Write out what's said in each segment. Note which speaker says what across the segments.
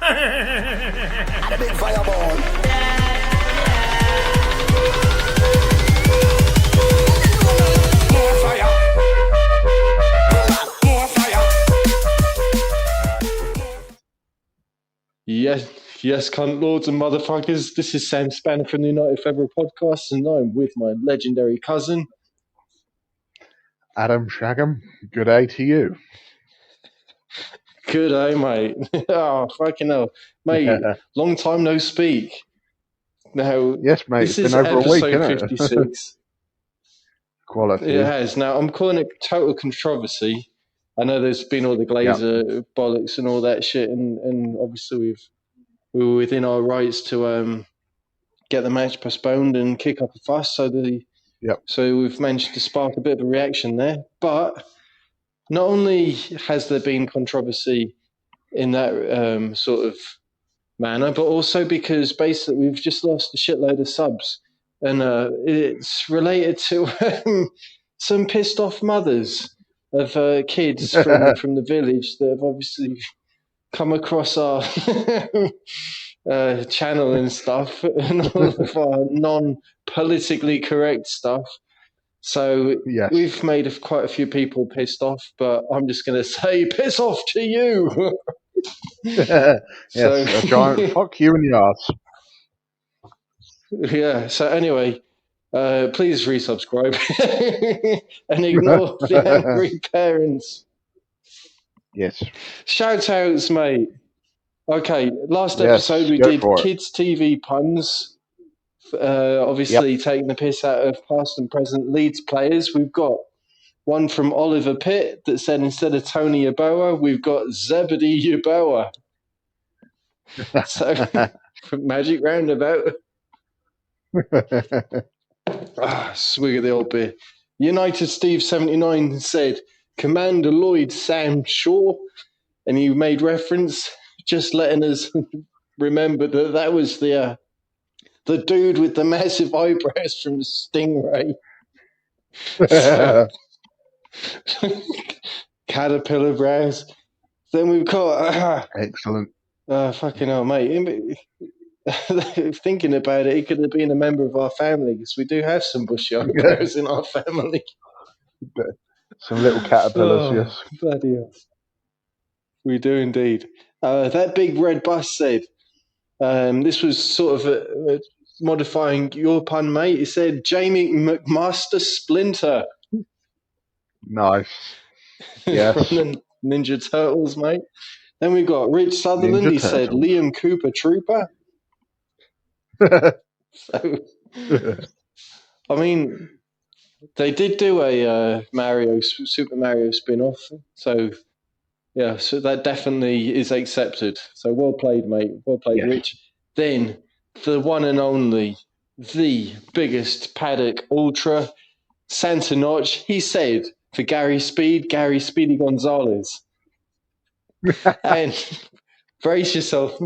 Speaker 1: And a big fireball. More fire. More fire.
Speaker 2: Yes, cunt lords and motherfuckers. This is Sam Spanner from the United Federal Podcast, and I'm with my legendary cousin,
Speaker 3: Adam Shagham. Good day to you.
Speaker 2: Good day, mate. Oh, fucking hell. Mate, long time no speak. Now,
Speaker 3: Yes, mate.
Speaker 2: this
Speaker 3: It's
Speaker 2: is
Speaker 3: been over a week,
Speaker 2: episode
Speaker 3: isn't it?
Speaker 2: 56.
Speaker 3: Quality.
Speaker 2: It has. Now, I'm calling it total controversy. I know there's been all the Glazer bollocks and all that shit, and obviously we were within our rights to get the match postponed and kick up a fuss. So we've managed to spark a bit of a reaction there. But not only has there been controversy in that sort of manner, but also because basically we've just lost a shitload of subs. And it's related to some pissed off mothers of kids from the village that have obviously come across our channel and stuff, and all of our non-politically correct stuff. So we've made quite a few people pissed off, but I'm just going to say, piss off to you.
Speaker 3: Yes, a giant fuck you in the arse.
Speaker 2: Yeah, so anyway, please resubscribe and ignore the angry parents.
Speaker 3: Yes.
Speaker 2: Shout outs, mate. Okay, last episode we did kids' TV puns. Obviously taking the piss out of past and present Leeds players. We've got one from Oliver Pitt that said instead of Tony Yeboah, we've got Zebedee Yeboah. So, from Magic Roundabout. Swig of the old beer. United Steve 79 said, Commander Lloyd Sam Shaw, and he made reference, just letting us remember that was the dude with the massive eyebrows from Stingray. Caterpillar brows. Then we've got
Speaker 3: excellent.
Speaker 2: Fucking hell, mate. Thinking about it, he could have been a member of our family because we do have some bushy eyebrows in our family.
Speaker 3: Some little caterpillars, yes.
Speaker 2: Bloody hell. We do indeed. That big red bus said, this was sort of modifying your pun, mate. He said, Jamie McMaster Splinter.
Speaker 3: Nice. Yes.
Speaker 2: From the Ninja Turtles, mate. Then we've got Rich Sutherland. He said, Liam Cooper Trooper. So, I mean, they did do a Super Mario spin-off. So, yeah, so that definitely is accepted. So well played, mate. Well played, Rich. Then, the one and only, the biggest paddock ultra, Santa Notch, he said, for Gary Speedy Gonzalez. And brace yourself.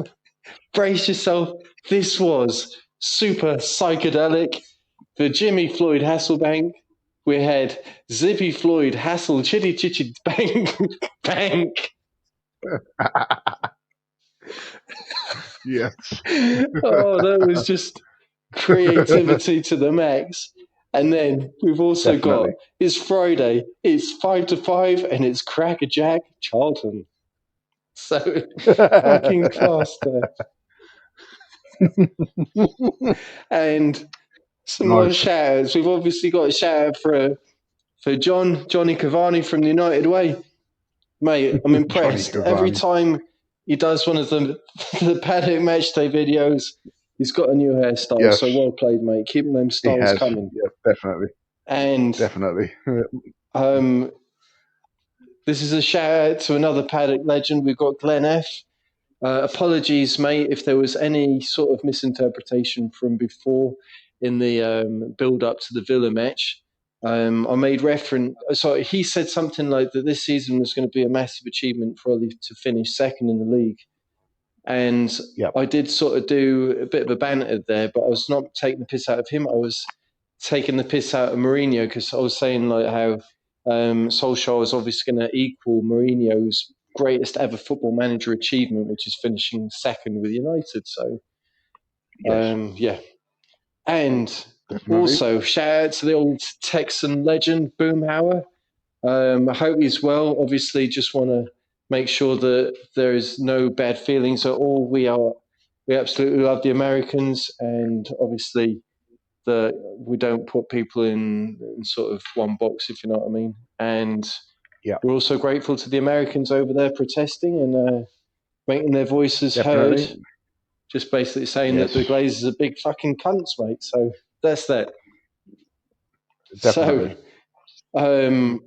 Speaker 2: This was super psychedelic. For Jimmy Floyd Hasselbank, we had Zippy Floyd Hassel Chitty Chitty Bank.
Speaker 3: Yes.
Speaker 2: Oh, that was just creativity to the max. And then we've also got, it's Friday, it's 5 to 5, and it's Crackerjack Charlton. So, fucking class there. And some more shout-outs. We've obviously got a shout-out for Johnny Cavani from the United Way. Mate, I'm impressed. Every time he does one of the Paddock Matchday videos, he's got a new hairstyle. So well played, mate. Keeping them styles coming.
Speaker 3: Yeah, definitely.
Speaker 2: And
Speaker 3: definitely.
Speaker 2: This is a shout-out to another Paddock legend. We've got Glenn F. Apologies, mate, if there was any sort of misinterpretation from before in the build-up to the Villa match. I made reference. So he said something like that this season was going to be a massive achievement for Ollie to finish second in the league. And I did sort of do a bit of a banter there, but I was not taking the piss out of him. I was taking the piss out of Mourinho because I was saying like how Solskjaer was obviously going to equal Mourinho's greatest ever football manager achievement, which is finishing second with United. So,
Speaker 3: Yes,
Speaker 2: yeah. And
Speaker 3: definitely.
Speaker 2: also, shout out to the old Texan legend, Boomhauer. I hope he's well. Obviously, just want to make sure that there is no bad feelings at all. We absolutely love the Americans, and obviously, we don't put people in sort of one box, if you know what I mean. And
Speaker 3: Yeah,
Speaker 2: we're also grateful to the Americans over there protesting and making their voices heard.
Speaker 3: definitely.
Speaker 2: Just basically saying that
Speaker 3: Yes,
Speaker 2: the Glazers are big fucking cunts, mate. So that's that. So,
Speaker 3: definitely.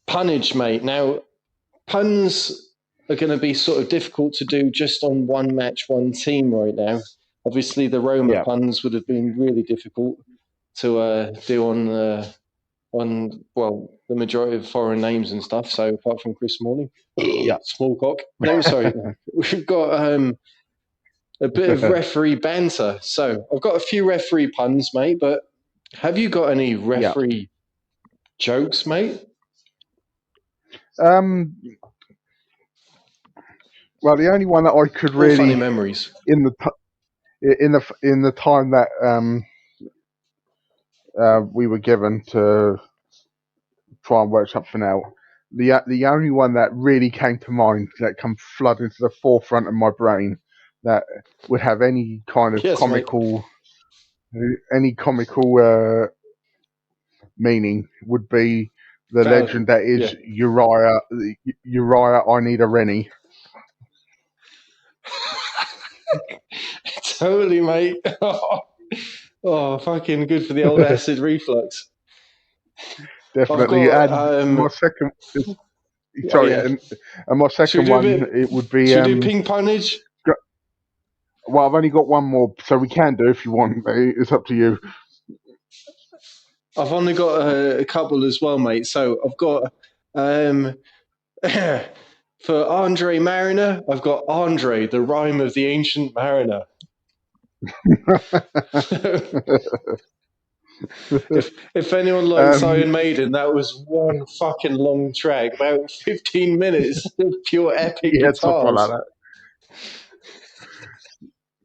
Speaker 2: punnage, mate. Now, puns are going to be sort of difficult to do just on one match, one team right now. Obviously, the Roma
Speaker 3: Yeah,
Speaker 2: puns would have been really difficult to do on the majority of foreign names and stuff. So apart from Chris Smalling,
Speaker 3: yeah.
Speaker 2: small cock. No, sorry, no. We've got a bit of referee banter. So I've got a few referee puns, mate. But have you got any
Speaker 3: Yeah.
Speaker 2: referee jokes, mate?
Speaker 3: Well, the only one that I could
Speaker 2: All funny
Speaker 3: really
Speaker 2: memories.
Speaker 3: in the time that we were given to try and work something out. The only one that really came to mind that come flooding to the forefront of my brain that would have any kind of
Speaker 2: Yes, mate.
Speaker 3: comical meaning would be the legend
Speaker 2: Valid.
Speaker 3: that
Speaker 2: Yeah.
Speaker 3: is Uriah. Uriah, I need a Rennie.
Speaker 2: Totally, mate. Oh, fucking good for the old acid reflux. I've
Speaker 3: Definitely.
Speaker 2: got
Speaker 3: And my second,
Speaker 2: oh
Speaker 3: sorry,
Speaker 2: yeah.
Speaker 3: and my
Speaker 2: Should
Speaker 3: second
Speaker 2: we do a
Speaker 3: one,
Speaker 2: bit?
Speaker 3: it would be
Speaker 2: Should we do ping pongage?
Speaker 3: well, I've only got one more, so we can do if you want. It's up to you.
Speaker 2: I've only got a couple as well, mate. So I've got for Andre Mariner, I've got Andre, the rhyme of the ancient mariner. if anyone likes Iron Maiden, that was one fucking long track, about 15 minutes of pure epic
Speaker 3: Yeah, something like
Speaker 2: guitars.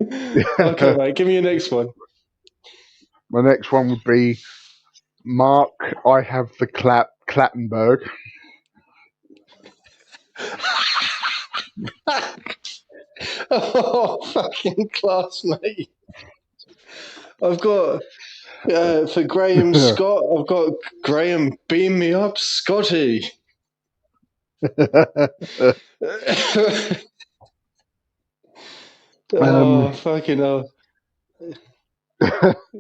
Speaker 3: that.
Speaker 2: Okay, mate, give me your next one.
Speaker 3: My next one would be Mark. I have the Clattenburg.
Speaker 2: Oh, fucking class, mate. I've got for Graham Scott, I've got Graham beam me up, Scotty. Oh, fucking hell.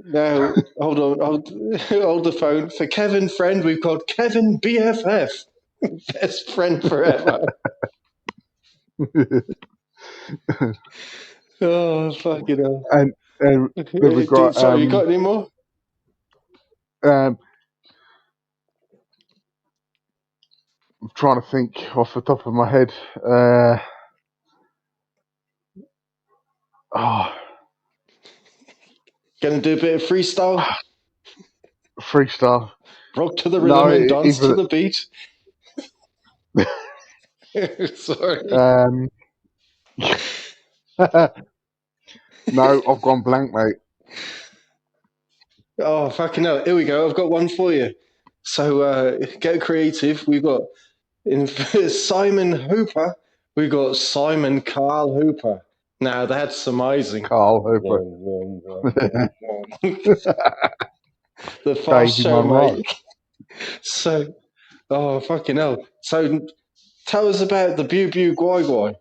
Speaker 2: Now, hold on, hold the phone. For Kevin Friend, we've got Kevin BFF, best friend forever. Oh, fucking hell.
Speaker 3: and then we've got
Speaker 2: Sorry, you got any more?
Speaker 3: I'm trying to think off the top of my head.
Speaker 2: Gonna do a bit of freestyle?
Speaker 3: Freestyle.
Speaker 2: Rock to the rhythm and dance to
Speaker 3: either,
Speaker 2: the beat. Sorry.
Speaker 3: No, I've gone blank, mate.
Speaker 2: Oh, fucking hell. Here we go. I've got one for you. So get creative. We've got in Simon Hooper, we've got Simon Carl Hooper. Now that's amazing.
Speaker 3: Carl Hooper.
Speaker 2: The fast
Speaker 3: Baby
Speaker 2: show,
Speaker 3: Monroe.
Speaker 2: mate. So, oh, fucking hell. So tell us about the Bew Bew Guai Guai.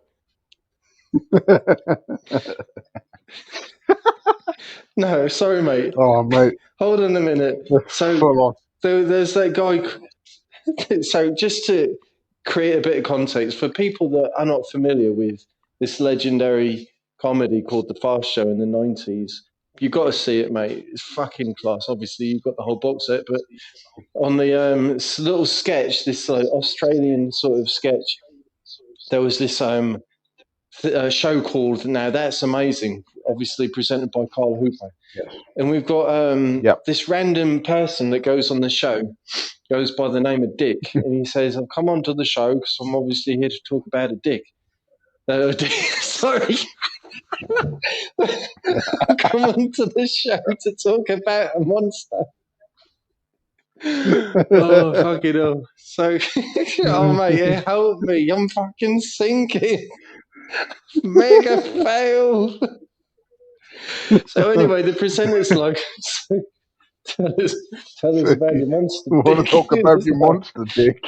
Speaker 2: No, sorry, mate.
Speaker 3: Oh, mate.
Speaker 2: Hold on a minute. So there's that guy. So just to create a bit of context for people that are not familiar with this legendary comedy called The Fast Show in the 90s, you've got to see it, mate. It's fucking class. Obviously, you've got the whole box set, but on the little sketch, this Australian sort of sketch, there was this show called Now That's Amazing, obviously presented by Carl Hooper.
Speaker 3: Yes.
Speaker 2: And we've got
Speaker 3: Yep.
Speaker 2: this random person that goes on the show, goes by the name of Dick, and he says, I've come onto the show because I'm obviously here to talk about a dick. Sorry. I've come onto the show to talk about a monster. Oh, fucking hell. So, oh, mate, help me. I'm fucking sinking. Mega fail. So, anyway, the presenter's like, so, tell us about your monster
Speaker 3: We want to
Speaker 2: dick.
Speaker 3: talk about your monster dick.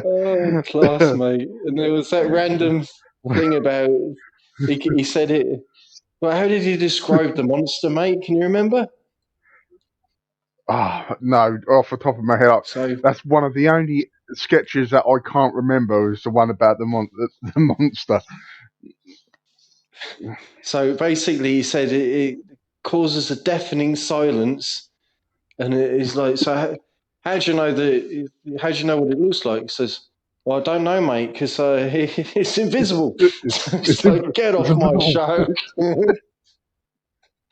Speaker 2: Oh, class, mate. And there was that random thing about, he said it. Well, how did he describe the monster, mate? Can you remember?
Speaker 3: No, off the top of my head,
Speaker 2: So,
Speaker 3: that's one of the only sketches that I can't remember is the one about the monster.
Speaker 2: so basically, he said it causes a deafening silence, and it is like, so how do you know that? How do you know what it looks like? He says, well, I don't know, mate, because it's invisible. So it's like, get off my show.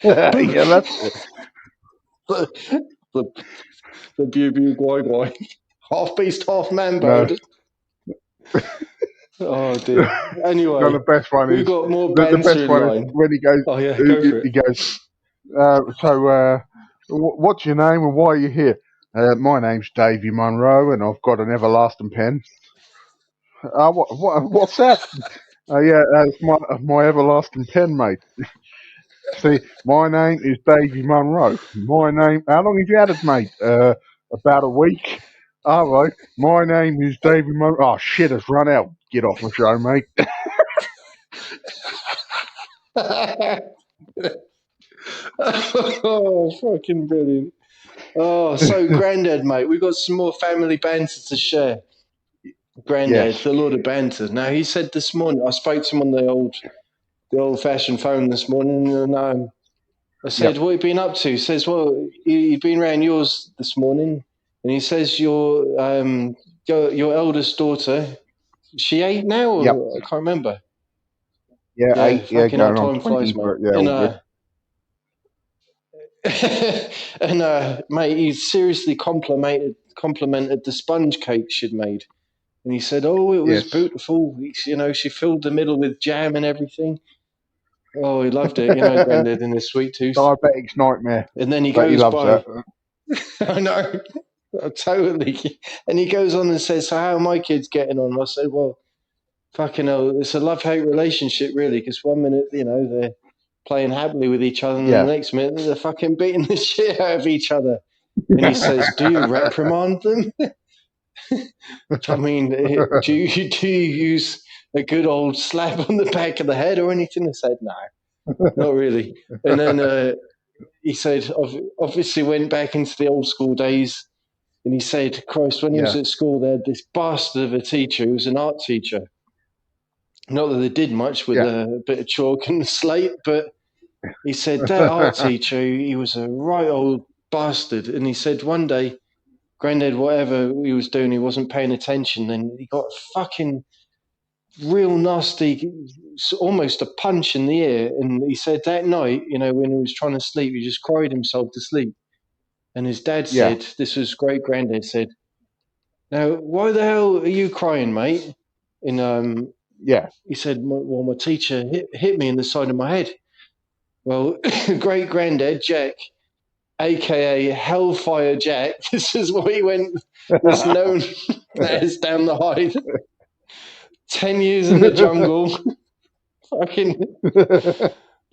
Speaker 3: Yeah, that's it.
Speaker 2: the Bew Bew Guai Guai. Half beast, half man
Speaker 3: No.
Speaker 2: bird. Oh, dear. Anyway,
Speaker 3: No, the best one
Speaker 2: we've
Speaker 3: is
Speaker 2: got more
Speaker 3: the
Speaker 2: banter
Speaker 3: best
Speaker 2: in
Speaker 3: one
Speaker 2: line.
Speaker 3: is when he goes.
Speaker 2: Oh, yeah, go for it.
Speaker 3: He goes. What's your name and why are you here? My name's Davy Munro, and I've got an everlasting pen. What's that? Yeah, it's my everlasting pen, mate. See, my name is Davy Munro. My name. How long have you had it, mate? About a week. All right. My name is Davy Munro. Oh shit, it's run out. Get off my show, mate.
Speaker 2: Oh, fucking brilliant. Oh, so Grandad, mate, we've got some more family banter to share. Grandad,
Speaker 3: Yes.
Speaker 2: the Lord of Banter. Now, he said this morning, I spoke to him on the old-fashioned phone this morning, and I said,
Speaker 3: Yep.
Speaker 2: what have you been up to? He says, well, you've been around yours this morning, and he says your eldest daughter, she 8 now,
Speaker 3: Yep.
Speaker 2: or I can't remember.
Speaker 3: Yeah.
Speaker 2: Yeah,
Speaker 3: 8. Yeah,
Speaker 2: fucking how
Speaker 3: going on
Speaker 2: time
Speaker 3: 20.
Speaker 2: flies, mate.
Speaker 3: But yeah, all good.
Speaker 2: And mate, he seriously complimented the sponge cake she'd made, and he said, "Oh, it was
Speaker 3: Yes.
Speaker 2: beautiful. You know, she filled the middle with jam and everything. Oh, he loved it. You know, Grandad in his sweet tooth."
Speaker 3: Diabetic's nightmare.
Speaker 2: And then he
Speaker 3: But he
Speaker 2: goes
Speaker 3: loves
Speaker 2: by.
Speaker 3: that.
Speaker 2: I know, totally. And he goes on and says, "So how are my kids getting on?" I said, "Well, fucking hell, it's a love-hate relationship, really, because one minute, you know, they're playing happily with each other, and
Speaker 3: Yeah.
Speaker 2: the next minute they're fucking beating the shit out of each other." And he says, "Do you reprimand them?" I mean, do you use a good old slap on the back of the head or anything? I said, "No, not really." And then he said, obviously went back into the old school days. And he said, Christ, when he was
Speaker 3: Yeah.
Speaker 2: at school, they had this bastard of a teacher who was an art teacher. Not that they did much with a bit of chalk and a slate, but he said that art teacher, he was a right old bastard. And he said one day, Grandad, whatever he was doing, he wasn't paying attention, and he got a fucking real nasty, almost a punch in the ear. And he said that night, you know, when he was trying to sleep, he just cried himself to sleep. And his dad
Speaker 3: Yeah.
Speaker 2: said, this was great Grandad said, "Now, why the hell are you crying, mate?" And
Speaker 3: Yeah.
Speaker 2: he said, well, my teacher hit me in the side of my head. Well, great Grandad, Jack, aka Hellfire Jack, this is what he was known as down the hide. 10 years in the jungle, fucking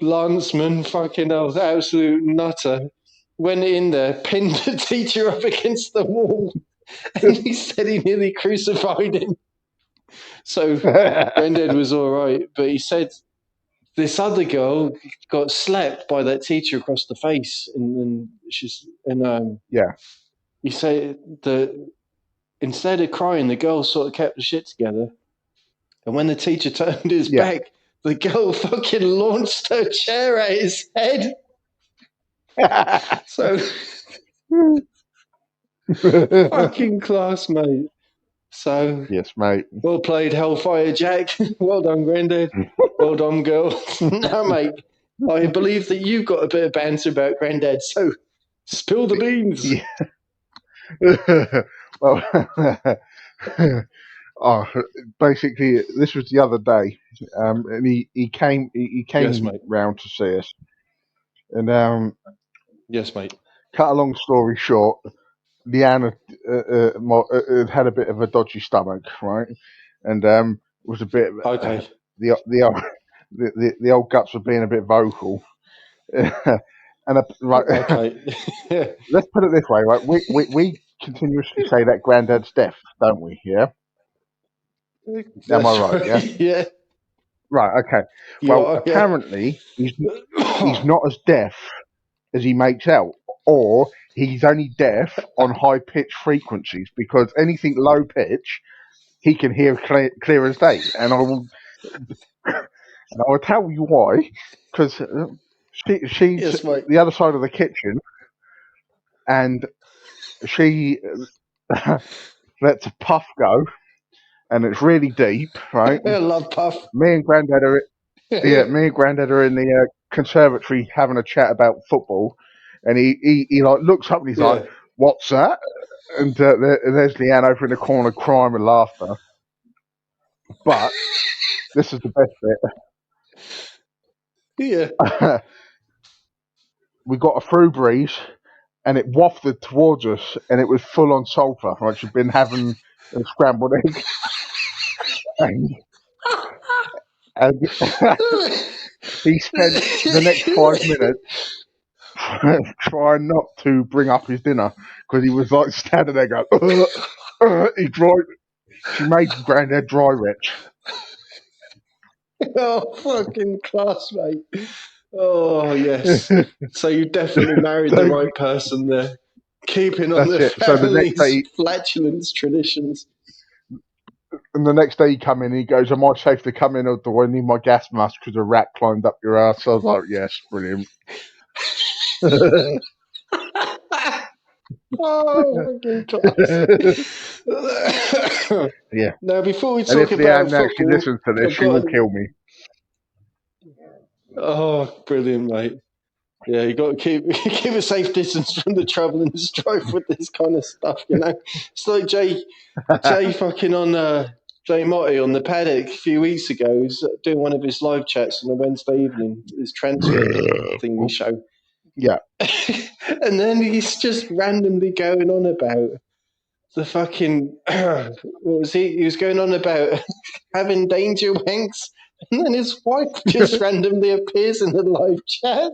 Speaker 2: lanceman, fucking absolute nutter. Went in there, pinned the teacher up against the wall, and he said he nearly crucified him. So Grandad was all right, but he said this other girl got slapped by that teacher across the face, and
Speaker 3: Yeah.
Speaker 2: he said that instead of crying, the girl sort of kept the shit together. And when the teacher turned his back, the girl fucking launched her chair at his head. So fucking class, mate. So,
Speaker 3: Yes, mate.
Speaker 2: well played, Hellfire Jack. Well done, Grandad. Well done, girl. Now, mate, I believe that you've got a bit of banter about Grandad, so spill the beans.
Speaker 3: Yeah. Well, oh, basically, this was the other day, and he came
Speaker 2: Yes, mate.
Speaker 3: round to see us, and
Speaker 2: Yes, mate.
Speaker 3: cut a long story short, Leanne had a bit of a dodgy stomach, right, and was a bit
Speaker 2: Okay.
Speaker 3: the old the old guts were being a bit vocal, and right.
Speaker 2: Okay.
Speaker 3: Let's put it this way, right? We continuously say that Granddad's deaf, don't we? Yeah. Am I
Speaker 2: That's
Speaker 3: right? Yeah.
Speaker 2: right. Yeah.
Speaker 3: Right. Okay.
Speaker 2: You
Speaker 3: Well,
Speaker 2: are, yeah.
Speaker 3: apparently he's not as deaf as he makes out, or he's only deaf on high pitch frequencies because anything low pitch he can hear clear as day. And I will tell you why, because she's
Speaker 2: Yes, mate.
Speaker 3: the other side of the kitchen, and she lets a puff go, and it's really deep, right?
Speaker 2: I love Puff.
Speaker 3: Me and Grandad are me and Grandad are in the conservatory having a chat about football, and he like looks up and he's like,
Speaker 2: Yeah.
Speaker 3: "What's that?" And there's Leanne over in the corner crying with laughter. But this is the
Speaker 2: Yeah.
Speaker 3: best bit. We got a through breeze, and it wafted towards us, and it was full on sulphur. Like she'd been having a scrambled egg, and, and he spent the next 5 minutes trying not to bring up his dinner because he was like standing there going, he dry. She made Grandad dry retch.
Speaker 2: Oh, fucking class, mate. Oh, yes. So you definitely married the
Speaker 3: So
Speaker 2: right person there. Keeping on
Speaker 3: that's
Speaker 2: the
Speaker 3: it. So the next
Speaker 2: family's
Speaker 3: day,
Speaker 2: flatulence traditions.
Speaker 3: he come in. He goes, "Am I safe to come in, or do I need my gas mask because a rat climbed up your ass?" I was like, "Yes, brilliant."
Speaker 2: Oh, fucking class.
Speaker 3: Yeah.
Speaker 2: Now, before we
Speaker 3: And
Speaker 2: talk
Speaker 3: if
Speaker 2: about
Speaker 3: Leanne actually
Speaker 2: football,
Speaker 3: listens to this,
Speaker 2: I've
Speaker 3: she
Speaker 2: got
Speaker 3: will
Speaker 2: an...
Speaker 3: kill me.
Speaker 2: Oh, brilliant, mate. Yeah, you got to keep a safe distance from the trouble and strife with this kind of stuff, you know. It's like Jay fucking on Jay Motti on the paddock a few weeks ago. He was doing one of his live chats on a Wednesday evening, his transfer thing we show.
Speaker 3: Yeah.
Speaker 2: And then he's just randomly going on about the fucking what was he? He was going on about having danger wanks, and then his wife just randomly appears in the live chat.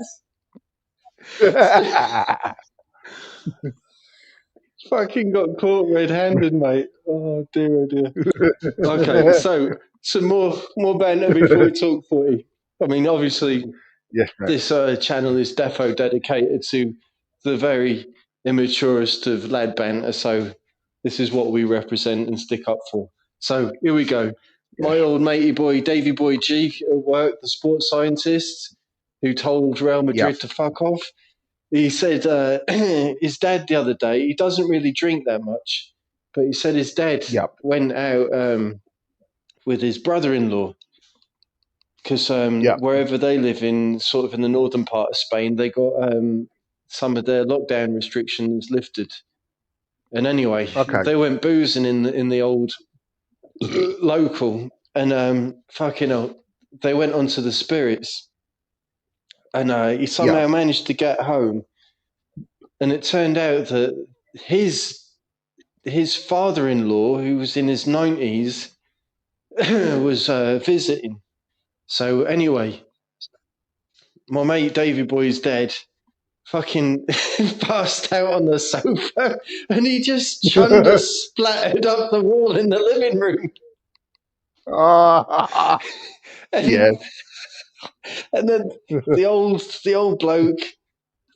Speaker 2: Fucking got caught red-handed, mate. Oh dear, oh dear. Okay, so some more banter before we talk footy. I mean, obviously,
Speaker 3: Yes, mate.
Speaker 2: this channel is defo dedicated to the very immaturest of lad banter, so this is what we represent and stick up for. So here we go. My old matey boy, Davy Boy G, at work, the sports scientist who told Real Madrid to fuck off. He said his dad the other day, he doesn't really drink that much, but he said his dad
Speaker 3: Yep.
Speaker 2: went out with his brother-in-law because
Speaker 3: Yep.
Speaker 2: wherever they live in, sort of in the northern part of Spain, they got some of their lockdown restrictions lifted. And anyway,
Speaker 3: Okay.
Speaker 2: they went boozing in the old local, and fucking hell, they went onto the spirits, and he somehow managed to get home, and it turned out that his father-in-law, who was in his 90s, was visiting. So anyway, my mate Davy Boy's dead. Fucking passed out on the sofa, and he just chunder splattered up the wall in the living room. And,
Speaker 3: Yeah.
Speaker 2: and then the old bloke,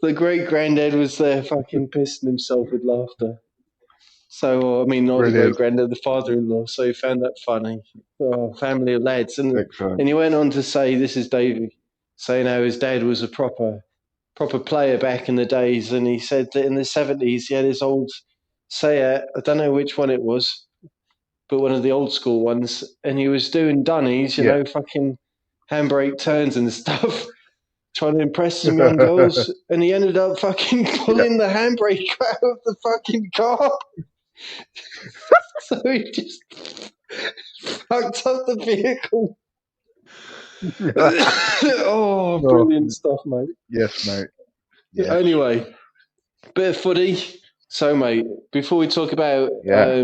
Speaker 2: the great granddad, was there fucking pissing himself with laughter. So, I mean, not the great
Speaker 3: Brilliant.
Speaker 2: granddad, the father-in-law. So he found that funny. Oh, family of lads. And
Speaker 3: Excellent.
Speaker 2: he went on to say, this is Davey, saying how his dad was a proper player back in the days. And he said that in the 70s, he had his old Seat, I don't know which one it was, but one of the old school ones, and he was doing dunnies, you
Speaker 3: Yeah.
Speaker 2: know, fucking handbrake turns and stuff, trying to impress some young girls, and he ended up fucking pulling the handbrake out of the fucking car. So he just fucked up the vehicle. Oh, brilliant stuff, mate.
Speaker 3: Yes, mate. Yes.
Speaker 2: Anyway, bit of footy. So, mate, before we talk about
Speaker 3: Yeah.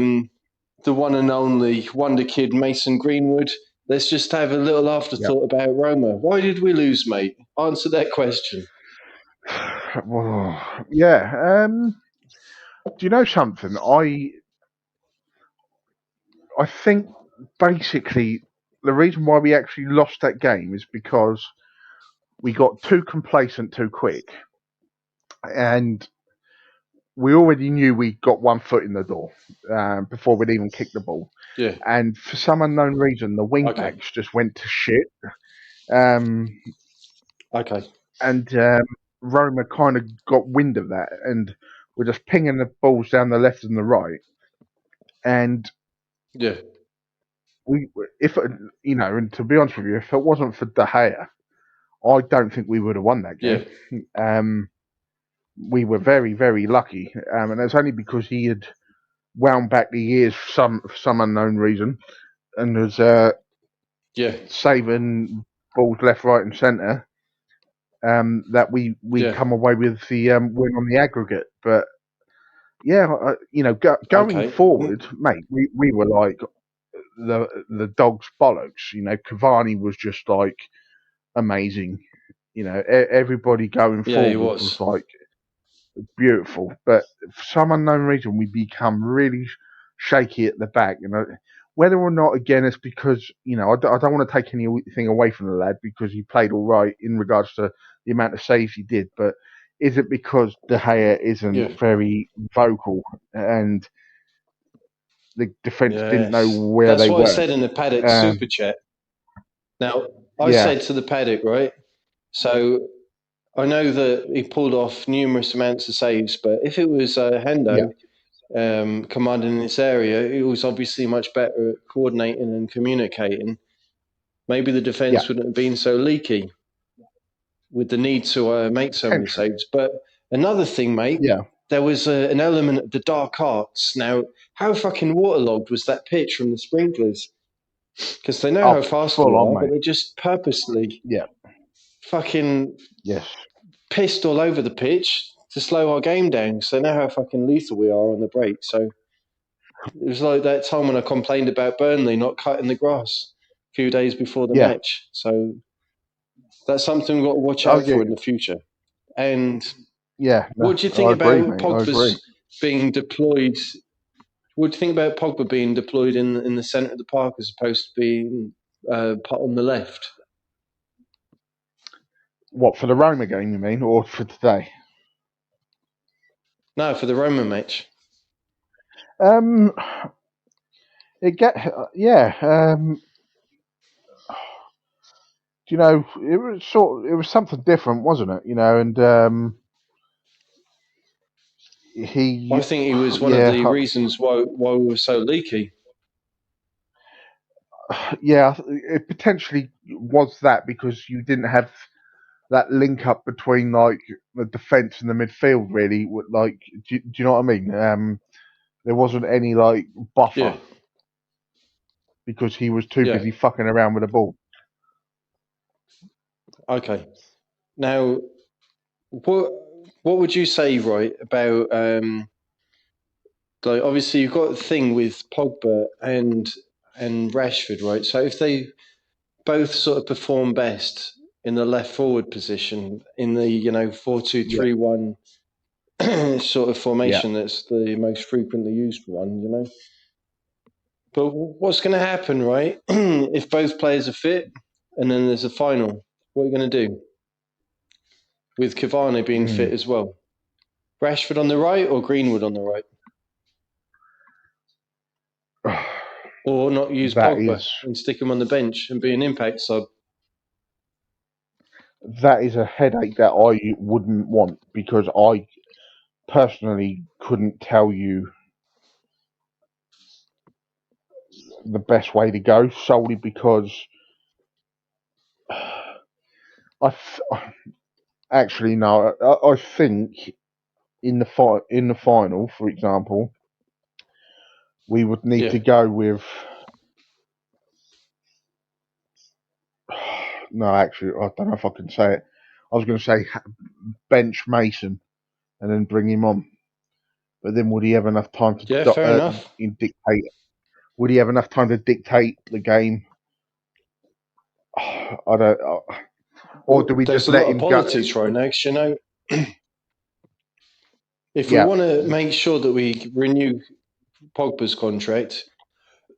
Speaker 2: the one and only wonder kid Mason Greenwood, let's just have a little afterthought about Roma. Why did we lose, mate? Answer that question.
Speaker 3: Well, yeah. Do you know something? I think basically the reason why we actually lost that game is because we got too complacent too quick, and we already knew we got one foot in the door before we'd even kicked the ball.
Speaker 2: Yeah.
Speaker 3: And for some unknown reason, the wing
Speaker 2: Okay.
Speaker 3: backs just went to shit. Um,
Speaker 2: Okay.
Speaker 3: and Roma kind of got wind of that, and we're just pinging the balls down the left and the right. And
Speaker 2: Yeah.
Speaker 3: if you know, and to be honest with you, if it wasn't for De Gea, I don't think we would have won that game.
Speaker 2: Yeah.
Speaker 3: We were very, very lucky, and it's only because he had wound back the years for some unknown reason, and was
Speaker 2: Yeah.
Speaker 3: saving balls left, right, and centre. That we
Speaker 2: Yeah.
Speaker 3: come away with the win on the aggregate. But yeah, going
Speaker 2: Okay.
Speaker 3: forward, mate, we were like the dog's bollocks. You know, Cavani was just like amazing. You know, everybody going
Speaker 2: Yeah, he
Speaker 3: forward was
Speaker 2: was.
Speaker 3: like beautiful. But for some unknown reason, we become really shaky at the back. You know, whether or not again it's because I don't want to take anything away from the lad because he played all right in regards to the amount of saves he did, but is it because De Gea
Speaker 2: Yeah.
Speaker 3: isn't very vocal and the defence didn't know
Speaker 2: Yes.
Speaker 3: where
Speaker 2: That's
Speaker 3: they
Speaker 2: what I
Speaker 3: were?
Speaker 2: said in the paddock
Speaker 3: Um,
Speaker 2: super chat. Now, I
Speaker 3: yeah,
Speaker 2: said to the paddock, right? So I know that he pulled off numerous amounts of saves, but if it was
Speaker 3: yeah,
Speaker 2: Hendo commanding this area, he was obviously much better at coordinating and communicating. Maybe the
Speaker 3: yeah,
Speaker 2: defence wouldn't have been so leaky with the need to make so many
Speaker 3: potentially,
Speaker 2: saves. But another thing, mate,
Speaker 3: yeah.
Speaker 2: there was an element of the dark arts. Now, how fucking waterlogged was that pitch from the sprinklers? Because they know
Speaker 3: Oh,
Speaker 2: how fast we
Speaker 3: full on,
Speaker 2: are, but
Speaker 3: mate.
Speaker 2: they just purposely
Speaker 3: Yeah,
Speaker 2: fucking
Speaker 3: yes,
Speaker 2: pissed all over the pitch to slow our game down because they know how fucking lethal we are on the break. So it was like that time when I complained about Burnley not cutting the grass a few days before the
Speaker 3: yeah.
Speaker 2: match. So that's something we've got to watch
Speaker 3: Oh,
Speaker 2: out
Speaker 3: yeah,
Speaker 2: for in the future. And
Speaker 3: yeah. No,
Speaker 2: what do you
Speaker 3: I
Speaker 2: think
Speaker 3: agree,
Speaker 2: about
Speaker 3: mate. I agree.
Speaker 2: Pogba's being deployed? What do you think about Pogba being deployed in the centre of the park as opposed to being put on the left?
Speaker 3: What for the Roma game, you mean, or for today?
Speaker 2: No, for the Roma match.
Speaker 3: Um, it get yeah. It was something different, wasn't it? You know, and
Speaker 2: I
Speaker 3: he,
Speaker 2: think he was one of
Speaker 3: yeah,
Speaker 2: the reasons why we were so leaky.
Speaker 3: yeah. It potentially was that because you didn't have that link up between like the defense and the midfield. Really, like, do you know what I mean? There wasn't any like buffer
Speaker 2: Yeah,
Speaker 3: because he was too
Speaker 2: yeah.
Speaker 3: busy fucking around with the ball.
Speaker 2: Okay. Now, what what would you say, right, about like obviously you've got a thing with Pogba and Rashford, right? So if they both sort of perform best in the left forward position in the 4 2
Speaker 3: Yeah,
Speaker 2: 3 1 sort of
Speaker 3: yeah.
Speaker 2: formation that's the most frequently used one, But what's going to happen, right? If both players are fit and then there's a final, what are you going to do with Cavani being fit
Speaker 3: Mm.
Speaker 2: as well? Rashford on the right or Greenwood on the right? Or not use
Speaker 3: That
Speaker 2: Pogba
Speaker 3: is
Speaker 2: and stick him on the bench and be an impact sub?
Speaker 3: that is a headache that I wouldn't want because I personally couldn't tell you the best way to go, solely because actually no, I think in the final, for example, we would need
Speaker 2: Yeah.
Speaker 3: to go with. No, actually, I don't know if I can say it. I was going to say bench Mason and then bring him on, but then would he have enough time to
Speaker 2: Yeah, fair enough.
Speaker 3: dictate? Would he have enough time to dictate the game? I don't. Or do
Speaker 2: Well,
Speaker 3: we
Speaker 2: there's
Speaker 3: just
Speaker 2: a
Speaker 3: let
Speaker 2: lot of
Speaker 3: him go?
Speaker 2: politics right now, 'cause, if we
Speaker 3: Yeah,
Speaker 2: want to make sure that we renew Pogba's contract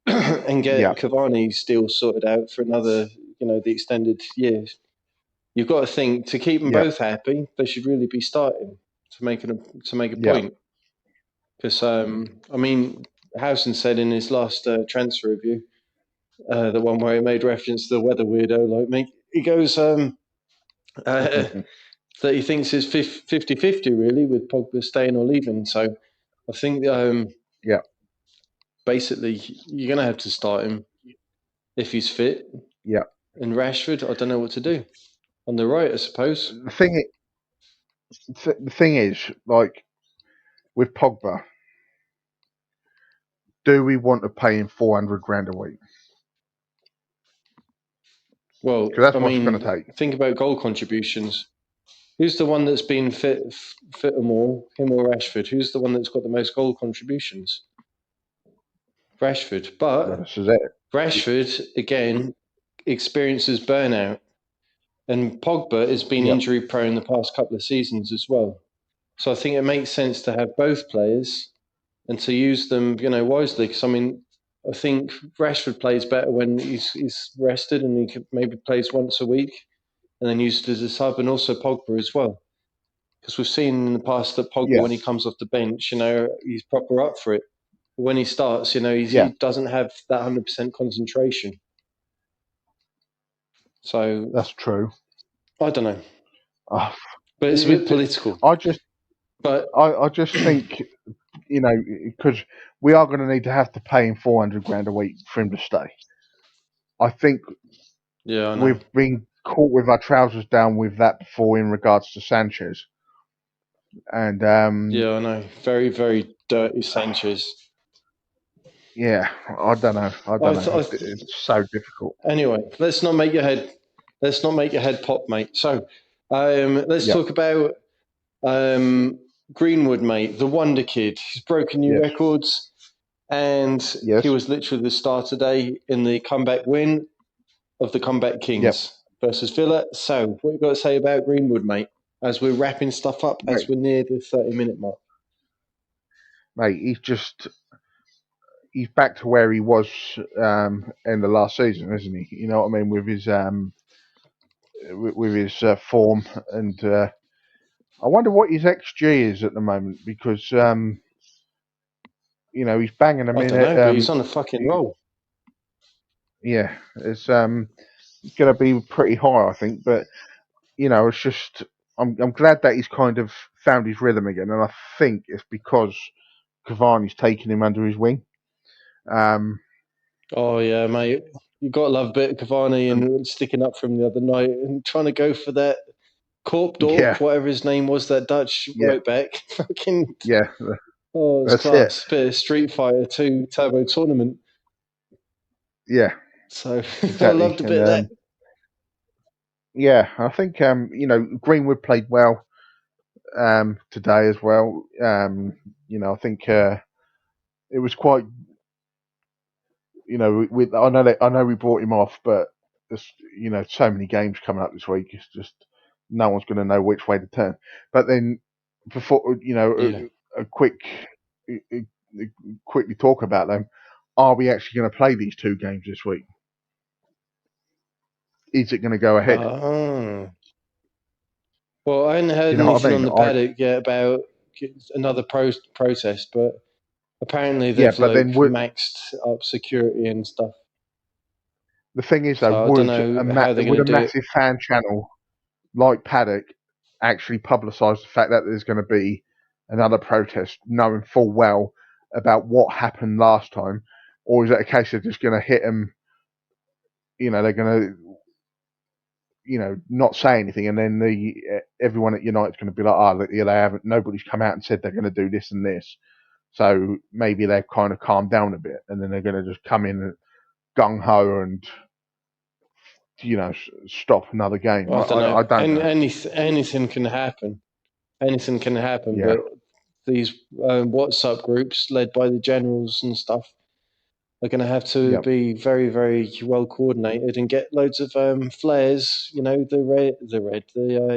Speaker 2: and
Speaker 3: yeah,
Speaker 2: get Cavani's deal sorted out for another, the extended years, you've got to think to keep them
Speaker 3: yeah,
Speaker 2: both happy, they should really be starting to make a
Speaker 3: yeah.
Speaker 2: point. Because I mean, Housen said in his last transfer review, the one where he made reference to the weather weirdo like me, he goes that he thinks it's 50-50 really with Pogba staying or leaving. So I think
Speaker 3: Yeah.
Speaker 2: basically you're going to have to start him if he's fit.
Speaker 3: Yeah.
Speaker 2: And Rashford, I don't know what to do on the right, I suppose.
Speaker 3: The thing is, like with Pogba, do we want to pay him 400 grand a week?
Speaker 2: Well,
Speaker 3: Because that's
Speaker 2: I
Speaker 3: what it's going
Speaker 2: mean,
Speaker 3: to take.
Speaker 2: think about goal contributions. Who's the one that's been fit or more, him or Rashford? Who's the one that's got the most goal contributions? Rashford.
Speaker 3: Well,
Speaker 2: But
Speaker 3: this is it.
Speaker 2: Rashford, again, experiences burnout. And Pogba has been
Speaker 3: Yep.
Speaker 2: injury prone the past couple of seasons as well. So I think it makes sense to have both players and to use them, wisely. Because I mean, I think Rashford plays better when he's rested and he maybe plays once a week and then used as a sub, and also Pogba as well. Because we've seen in the past that Pogba,
Speaker 3: Yeah.
Speaker 2: when he comes off the bench, he's proper up for it. But when he starts,
Speaker 3: Yeah.
Speaker 2: he doesn't have that 100% concentration. So
Speaker 3: That's true.
Speaker 2: I don't know,
Speaker 3: Uh,
Speaker 2: but it's a bit political.
Speaker 3: I just,
Speaker 2: But
Speaker 3: I just think, because we are going to need to have to pay him 400 grand a week for him to stay. I think
Speaker 2: yeah, I know.
Speaker 3: we've been caught with our trousers down with that before in regards to Sanchez, and
Speaker 2: Yeah, I know. Very, very dirty Sanchez.
Speaker 3: yeah, I don't know.
Speaker 2: I, th- I
Speaker 3: It's so difficult.
Speaker 2: Anyway, let's not make your head pop, mate. So, let's
Speaker 3: Yep.
Speaker 2: talk about Greenwood, mate, the wonder kid. He's broken new
Speaker 3: Yes.
Speaker 2: records, and he
Speaker 3: Yes.
Speaker 2: was literally the star today in the comeback win of the Comeback
Speaker 3: Yep.
Speaker 2: Kings versus Villa. So, what you got to say about Greenwood, mate? As we're wrapping stuff up, as
Speaker 3: Mate,
Speaker 2: we're near the 30-minute mark.
Speaker 3: mate, he's back to where he was in the last season, isn't he? You know what I mean, with his form, and I wonder what his XG is at the moment, because he's banging a
Speaker 2: I don't
Speaker 3: minute.
Speaker 2: know, but he's on a fucking roll.
Speaker 3: Yeah, it's going to be pretty high, I think. But it's just I'm glad that he's kind of found his rhythm again, and I think it's because Cavani's taken him under his wing. Um,
Speaker 2: Oh yeah, mate. You got to love a bit of Cavani
Speaker 3: and
Speaker 2: and sticking up for him the other night and trying to go for that
Speaker 3: yeah,
Speaker 2: Korpdorp, whatever his name was, that Dutch
Speaker 3: yeah,
Speaker 2: right back. Fucking
Speaker 3: yeah,
Speaker 2: oh, it's
Speaker 3: that's it.
Speaker 2: class. Bit of Street Fighter 2 Turbo Tournament.
Speaker 3: Yeah,
Speaker 2: So I
Speaker 3: exactly.
Speaker 2: loved a bit of
Speaker 3: And
Speaker 2: that.
Speaker 3: yeah, I think Greenwood played well today as well. I think it was quite. I know we brought him off, but there's so many games coming up this week. It's just no one's going to know which way to turn. But then before
Speaker 2: Yeah.
Speaker 3: a quickly talk about them. Are we actually going to play these two games this week? Is it going to go ahead?
Speaker 2: Oh. Well, I hadn't
Speaker 3: Do
Speaker 2: heard
Speaker 3: you know what I
Speaker 2: anything on
Speaker 3: mean?
Speaker 2: the
Speaker 3: I
Speaker 2: paddock yet about another protest, but apparently
Speaker 3: Yeah,
Speaker 2: they've
Speaker 3: but then
Speaker 2: maxed up security and stuff.
Speaker 3: the thing is though,
Speaker 2: So I don't know how they're going
Speaker 3: would
Speaker 2: to
Speaker 3: a
Speaker 2: do it.
Speaker 3: massive fan channel like Paddock actually publicise the fact that there's going to be another protest, knowing full well about what happened last time, or is it a case of just going to hit them? They're going to, not say anything, and then everyone at United's going to be like, oh, they haven't. Nobody's come out and said they're going to do this and this. So maybe they've kind of calmed down a bit, and then they're going to just come in gung ho and stop another game.
Speaker 2: I don't know.
Speaker 3: I don't know.
Speaker 2: Anything can happen. Anything can happen.
Speaker 3: Yeah.
Speaker 2: But these WhatsApp groups led by the generals and stuff are going to have to be very, very well coordinated and get loads of flares. The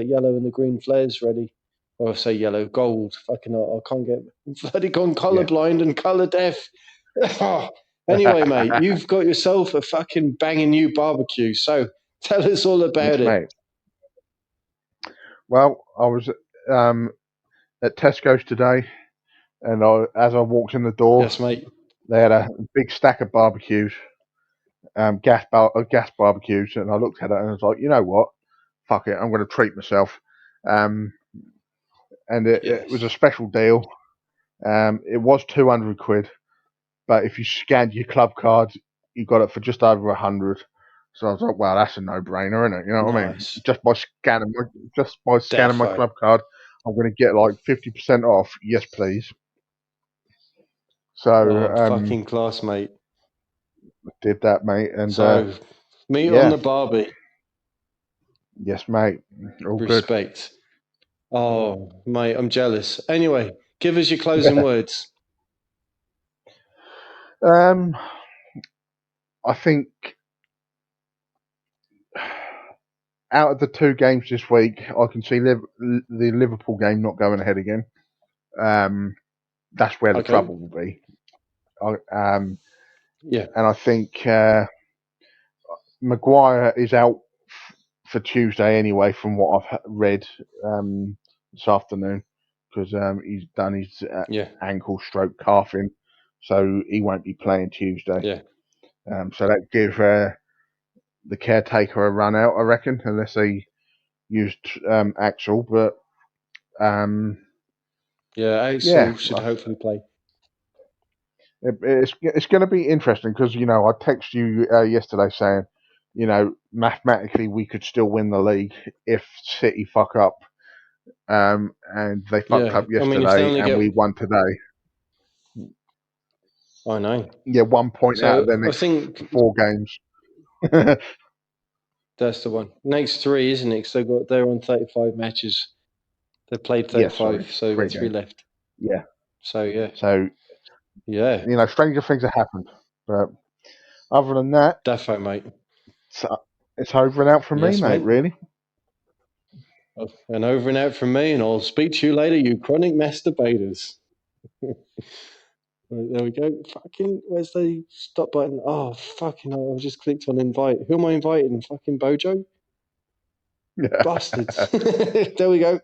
Speaker 2: yellow and the green flares ready. Or I say yellow, gold. Fucking, I can't get bloody gone colourblind and colour deaf. Anyway, mate, you've got yourself a fucking banging new barbecue. So tell us all about it.
Speaker 3: Mate. Well, I was at Tesco's today, and as I walked in the door,
Speaker 2: yes, mate,
Speaker 3: they had a big stack of barbecues, gas barbecues, and I looked at it and I was like, you know what, fuck it, I'm going to treat myself. And it was a special deal. It was 200 quid, but if you scanned your club card, you got it for just over 100. So I was like, well, that's a no-brainer, isn't it? You know what I mean? Just by scanning my club card, I'm going to get like 50% off. Yes, please. So
Speaker 2: fucking class, mate.
Speaker 3: Did that, mate, and
Speaker 2: so meat on the barbie.
Speaker 3: Yes, mate. All
Speaker 2: respect. Good. Oh, mate, I'm jealous. Anyway, give us your closing words.
Speaker 3: I think out of the two games this week, I can see the Liverpool game not going ahead again. That's where the trouble will be. And I think Maguire is out for Tuesday anyway, from what I've read this afternoon, because he's done his ankle stroke calving, so he won't be playing Tuesday. So that gives the caretaker a run out, I reckon, unless they used Axel. But
Speaker 2: Axel should hopefully play.
Speaker 3: It's going to be interesting because I texted you yesterday saying, mathematically we could still win the league if City fuck up, and they fucked up yesterday, and we won today.
Speaker 2: I know.
Speaker 3: Yeah, 1 point out of their next 4 games.
Speaker 2: That's the one. Next 3, isn't it? So they're on 35 matches. They've played 35, so they've got 3 left.
Speaker 3: Yeah.
Speaker 2: So
Speaker 3: yeah. Stranger things have happened, but other than that,
Speaker 2: defo, mate.
Speaker 3: It's over and out from me, mate. Really.
Speaker 2: And over and out from me, and I'll speak to you later, you chronic masturbators. Right, there we go. Fucking, where's the stop button? Oh, fucking hell, I've just clicked on invite. Who am I inviting? Fucking Bojo? Bastards. There we go.